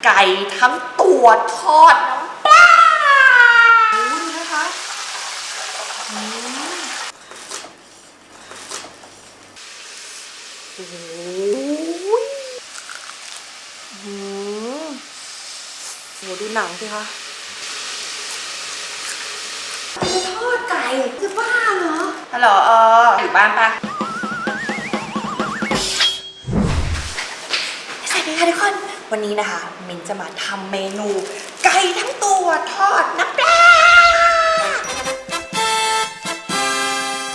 ไก่ทั้งตัวทอดน้ำปลาดูนะคะโอ้โหดูหนังสิคะจะทอดไก่จะบ้าเหรอฮัลโหลอยู่บ้านปะสวัสดีค่ะทุกคนวันนี้นะคะมินจะมาทำเมนูไก่ทั้งตัวทอดน้ำปลา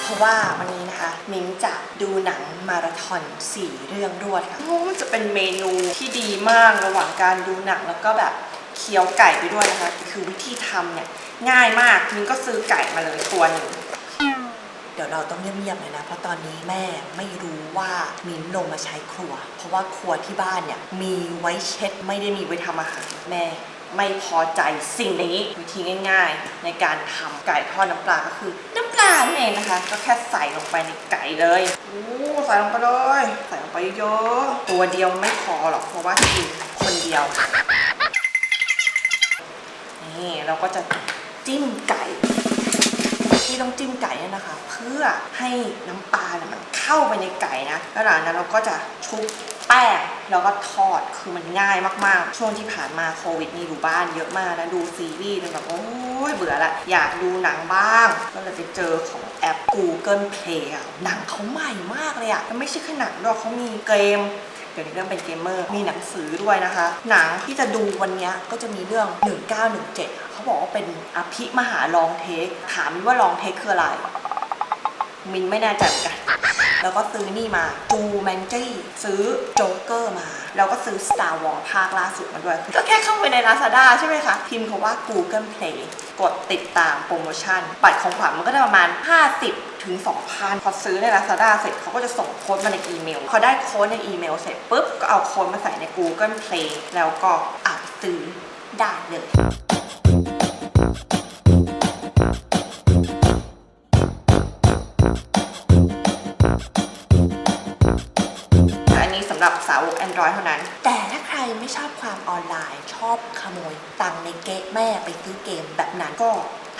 เพราะว่าวันนี้นะคะมินจะดูหนังมาราธอน4 เรื่องรวดค่ะมันจะเป็นเมนูที่ดีมากระหว่างการดูหนังแล้วก็แบบเคี้ยวไก่ไปด้วยนะคะคือวิธีทำเนี่ยง่ายมากมินก็ซื้อไก่มาเลยตัวหนึ่งเดี๋ยวเราต้องเงียบๆหน่อยนะเพราะตอนนี้แม่ไม่รู้ว่ามิ้นลงมาใช้ครัวเพราะว่าครัวที่บ้านเนี่ยมีไว้เช็ดไม่ได้มีไว้ทำอาหารแม่ไม่พอใจสิ่งนี้วิธีง่ายๆในการทำไก่ทอดน้ำปลาก็คือน้ำปลานั่นเองนะคะก็แค่ใส่ลงไปในไก่เลยใส่ลงไปเลยใส่ลงไปเยอะตัวเดียวไม่พอหรอกเพราะว่ากินคนเดียวนี่เราก็จะจิ้มไก่ที่ต้องจิ้มไก่เนี่ยนะคะเพื่อให้น้ำปลาเนี่ยมันเข้าไปในไก่นะแล้วหลังนั้นเราก็จะชุบแป้งแล้วก็ทอดคือมันง่ายมากๆช่วงที่ผ่านมาโควิดนี่อยู่บ้านเยอะมากนะดูซีรีส์แบบโอ้ยเบื่อละอยากดูหนังบ้างก็เลยไปเจอของแอป Google Play อะหนังเขาใหม่มากเลยอะมันไม่ใช่แค่หนังด้วยเขามีเกมเดี๋ยวนี้เริ่มเป็นเกมเมอร์มีหนังสือด้วยนะคะหนังที่จะดูวันนี้ก็จะมีเรื่อง1917เขาบอกว่าเป็นอภิมหาลองเทคถามว่าลองเทคคืออะไรมินไม่แน่ใจเหมือนกันแล้วก็ซื้อนี่มาจูแมนจี้ซื้อโจ๊กเกอร์มาแล้วก็ซื้อ Star Wars ภาคล่าสุดมาด้วยก็แค่เข้าไปใน Lazada ใช่ไหมคะพิมพ์คำว่า Google Play กดติดตามโปรโมชั่นบัตรของขวัญมันก็ได้ประมาณ50 ถึง 2,000 พอซื้อใน Lazada เสร็จเขาก็จะส่งโค้ดมาในอีเมลพอได้โค้ดในอีเมลเสร็จปุ๊บก็เอาโค้ดมาใส่ใน Google Play แล้วก็ซื้อได้เลยสำหรับสาวก Android เท่านั้นแต่ถ้าใครไม่ชอบความออนไลน์ชอบขโมยตังค์ในเกมแม่ไปซื้อเกมแบบนั้นก็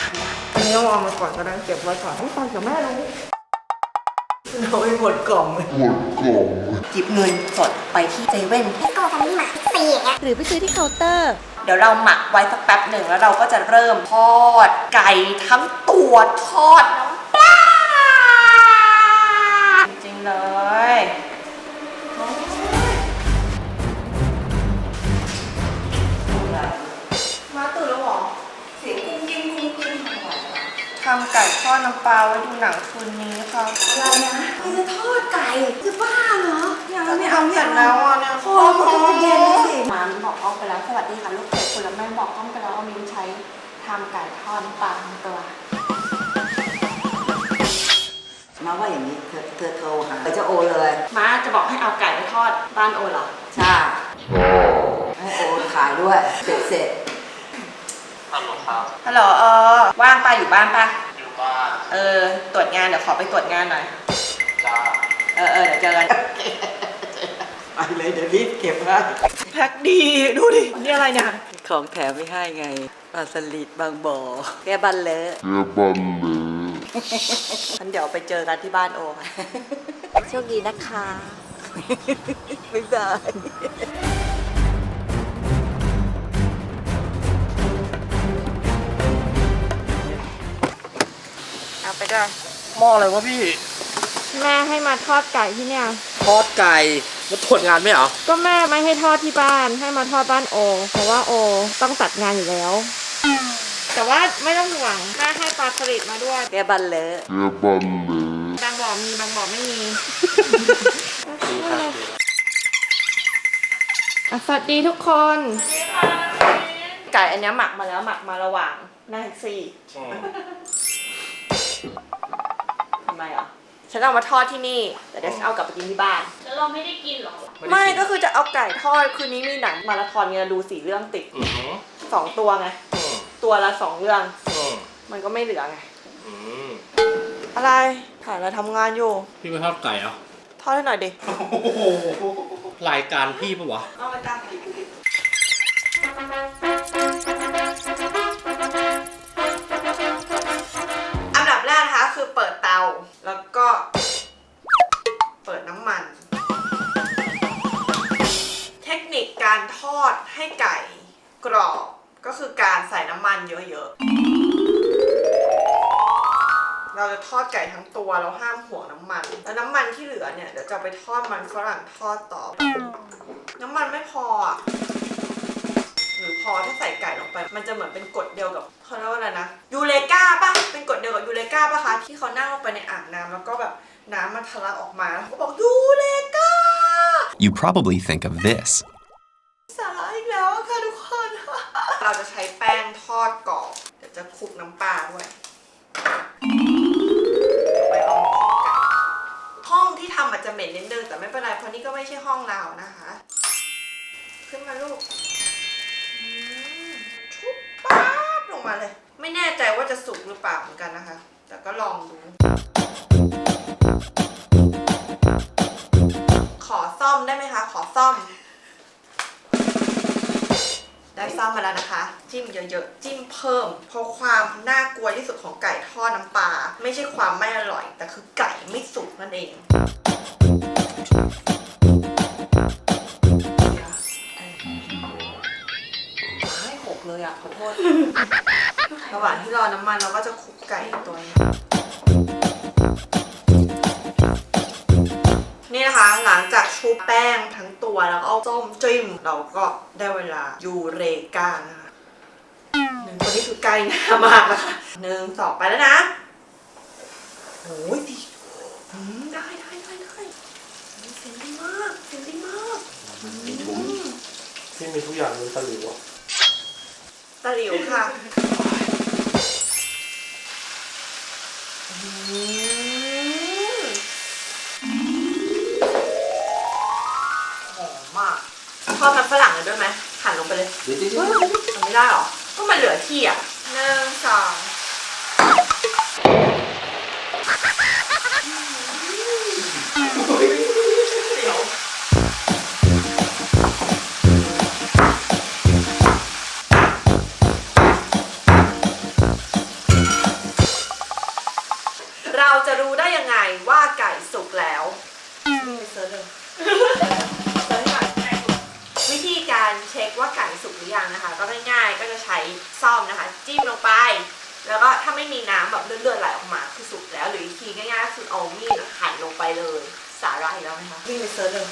ทำได้อันนี้เอามาก่อนก็ได้เก็บไว้ก่อนต้องฟังเดี๋ยวแม่รู้เราไปหมดกล่องเลยหยิบเงินสดไปที่เซเว่นที่โกกันนี่มา4อย่างเงี้ยหรือไปซื้อที่เคาน์เตอร์เดี๋ยวเราหมักไว้สักแป๊บหนึ่งแล้วเราก็จะเริ่มทอดไก่ทั้งตัวทอดน้ำปลาจริงๆเลยมาตื่นแล้วหรอเสียงกุ้งกิ้งทำไก่ทอดน้ำปลาไว้ดูหนังคืนนี้ค่ะอะไรนะจะทอดไก่จะบ้าเหรอยังไม่เอาเสร็จแล้วอ่ะเนี่ยพอมันเย็นเลยสิมามินบอกกล้องไปแล้วสวัสดีค่ะลูกเขยคุณแล้วแม่บอกกล้องไปแล้วว่ามินใช้ทำไก่ทอดน้ำปลาตัวมาว่าอย่างนี้เธอโทรหาจะโอเลยมาจะบอกให้เอาไก่ไปทอดบ้านโอเหรอใช่ให้โอขายด้วยเสร็จฮัลโหลครับฮัลโหลว่างป่ะอยู่บ้านป่ะอยู่บ้านตรวจงานเดี๋ยวขอไปตรวจงานหน่อยจ้าเดี๋ยวเจอกันไปเลยเดี๋ยวรีบเก็บให้แพ็คดีดูดินี่อะไรเนี่ยของแถมไม่ให้ไงปลาสลิดบางบ่อแกบันเลอะงั้นเดี๋ยวไปเจอกันที่บ้านโอค่ะโชคดีนะคะบ๊ายบายเอาไปด้วยหม้ออะไรวะพี่แม่ให้มาทอดไก่ที่เนี่ยทอดไก่มาตรวจงานไหมเหรอก็แม่ไม่ให้ทอดที่บ้านให้มาทอดบ้านโอเพราะว่าโอต้องตัดงานอยู่แล้วแต่ว่าไม่ต้องห่วงแม่ให้ปลาสลิดมาด้วยแกบันเลอะบางบ่อมีบางบ่อไม่มีสวัสดีทุกคนไก่อันนี้หมักมาแล้วหมักมาระหว่างนั่งแท็กซี่ทำไมอ่ะฉันเอามาทอดที่นี่แต่เดี๋ยวฉันเอากลับไปกินที่บ้านแล้วเราไม่ได้กินหรอไม่ก็คือจะเอาไก่ทอดคืนนี้มีหนังมาราธอนไงดู4 เรื่องติด2 ตัวไงตัวละ2 เรื่องมันก็ไม่เหลือไงอะไรถ่ายแล้วทำงานอยู่พี่ไปทอดไก่เหรอทอดให้หน่อยดิรายการพี่ปะวะเอาไปตั้ง อดให้ไก่กรอบก็คือการใส่น้ำมันเยอะๆเราจะทอดไก่ทั้งตัวเราห้ามห่วงน้ำมันแล้วน้ำมันที่เหลือเนี่ยเดี๋ยวจะไปทอดมันฝรั่งทอดต่อน้ำมันไม่พออ่ะหรือพอถ้าใส่ไก่ลงไปมันจะเหมือนเป็นกฎเดียวกับเขาเรียกว่าอะไรนะยูเรกาป่ะเป็นกฎเดียวกับยูเรกาป่ะคะที่เขานั่งลงไปในอ่างน้ำแล้วก็แบบน้ำมันทะลักออกมาแล้วเขาบอกยูเรกา You probably think of this. สาระอีกแล้วค่ะทุกคน เราจะใช้แป้งทอดกรอบเดี๋ยวจะคลุกน้ำปลาด้วยไปลองห้องที่ทำอาจจะเหม็นนิดนึงแต่ไม่เป็นไรเพราะนี่ก็ไม่ใช่ห้องเรานะคะ ขึ้นมาลูกชุบป๊าบลงมาเลย ไม่แน่ใจว่าจะสุกหรือเปล่าเหมือนกันนะคะ แต่ก็ลองดู ขอซ่อมได้ไหมคะ ขอซ่อม ได้ซ่อมมาแล้วนะคะ จิ้มเยอะๆจิ้มเพิ่มเพราะความน่ากลัวที่สุดของไก่ทอดน้ำปลาไม่ใช่ความไม่อร่อย แต่คือไก่ไม่สุกนั่นเองไม่หกเลยอ่ะขอโทษระหว่างที่รอน้ำมันเราก็จะคลุกไก่ตัวนี้นี่นะคะหลังจากชุบแป้งทั้งตัวแล้วก็เอาส้มจิ้มเราก็ได้เวลายูเรกานะคะคนนี้คือไก่หน้ามากนะคะ1 2ไปแล้วนะโอ้ยดีได้เสียงดีมากที่มีทุกอย่างเป็นตะหลิวอ่ะ ตะหลิวค่ะหอมมากทอดมันฝรั่งเลยด้วยไหมหั่นลงไปเลยทำไม่ได้หรอก็มันเหลือที่อ่ะ1 2เราจะรู้ได้ยังไงว่าไก่สุกแล้วเซิร์ชเลยวิธีการเช็คว่าไก่สุกหรือยังนะคะก็ง่ายๆก็จะใช้ซ่อมนะคะจิ้มลงไปแล้วก็ถ้าไม่มีน้ำแบบเลือดๆไหลออกมาคือสุกแล้วหรืออีกทีง่ายๆคือเอามีดหั่นลงไปเลยสาระอีกแล้วไหมคะวิ่งไปเซิร์ชเลย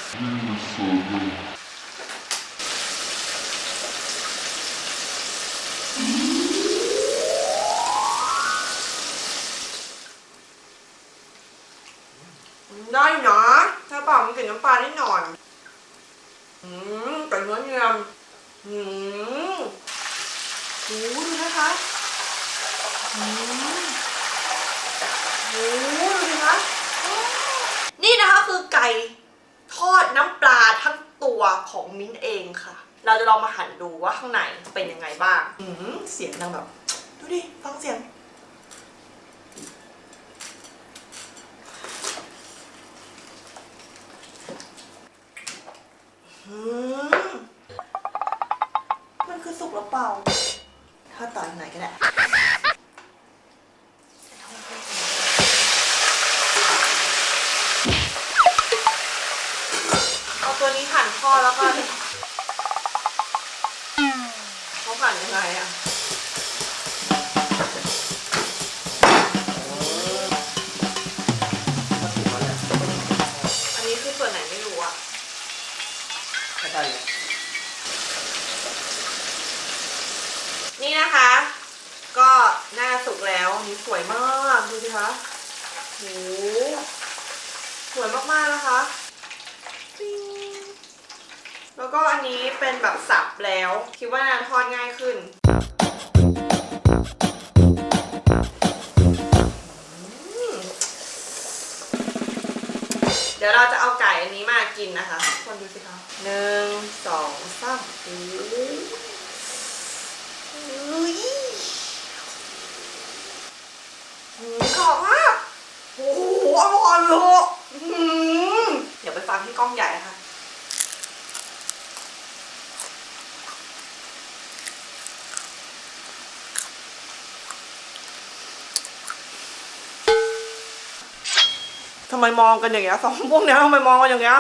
ได้นะถ้าเปล่ามันกลิ่นน้ำปลานิดหน่อยแต่เนื้อเนียมดูนะคะดูสิคะนี่นะคะคือไก่ทอดน้ำปลาทั้งตัวของมิ้นเองค่ะเราจะลองมาหั่นดูว่าข้างในเป็นยังไงบ้างเสียงดังแบบดูดิฟังเสียงมันคือสุกหรือเปล่าถ้าต่ออีกหน่อยก็ได้เอาตัวนี้หั่นทอดแล้วกันเขาหั่นยังไงอ่ะอันนี้คือส่วนไหนไม่รู้อ่ะได้เลยนี่นะคะก็น่าสุกแล้วนี่สวยมากดูสิคะโหสวยมากๆนะคะแล้วก็อันนี้เป็นแบบสับแล้วคิดว่าน่าทอดง่ายขึ้นเดี๋ยวเราจะเอาไก่อันนี้มากินนะคะคนดูสิคะ1 2 3กรอบมากโอ้โหอร่อยเลยเดี๋ยวไปฟังที่กล้องใหญ่นะคะทำไมมองกันอย่างเงี้ย2 พวกเนี้ยทำไมมองกันอย่างเงี้ย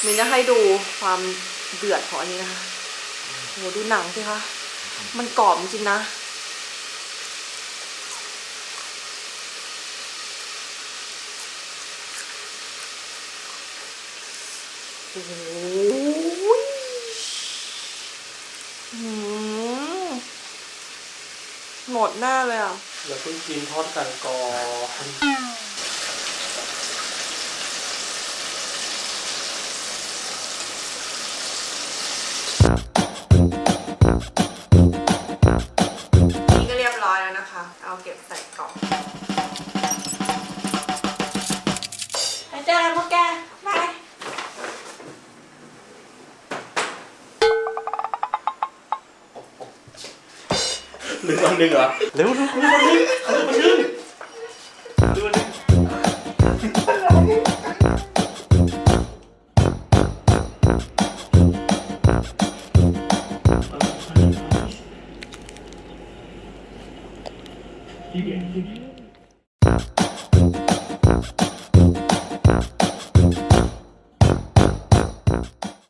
มินจะให้ดูความเดือดของอันนี้นะคะโหดูหนังสิคะมันกรอบจริงๆนะโอ้โหหมดหน้าเลยอ่ะ อย่าเพิ่งกินทอดกันก่อน นี่ก็เรียบร้อยแล้วนะคะ เอาเก็บใส่กล่องไปเจอกันพวกแกบาย ลืมอันหนึ่งเหรอเร็วลืมอันหนึ่งลืมอันหนึ่งลืมอันหนึ่ง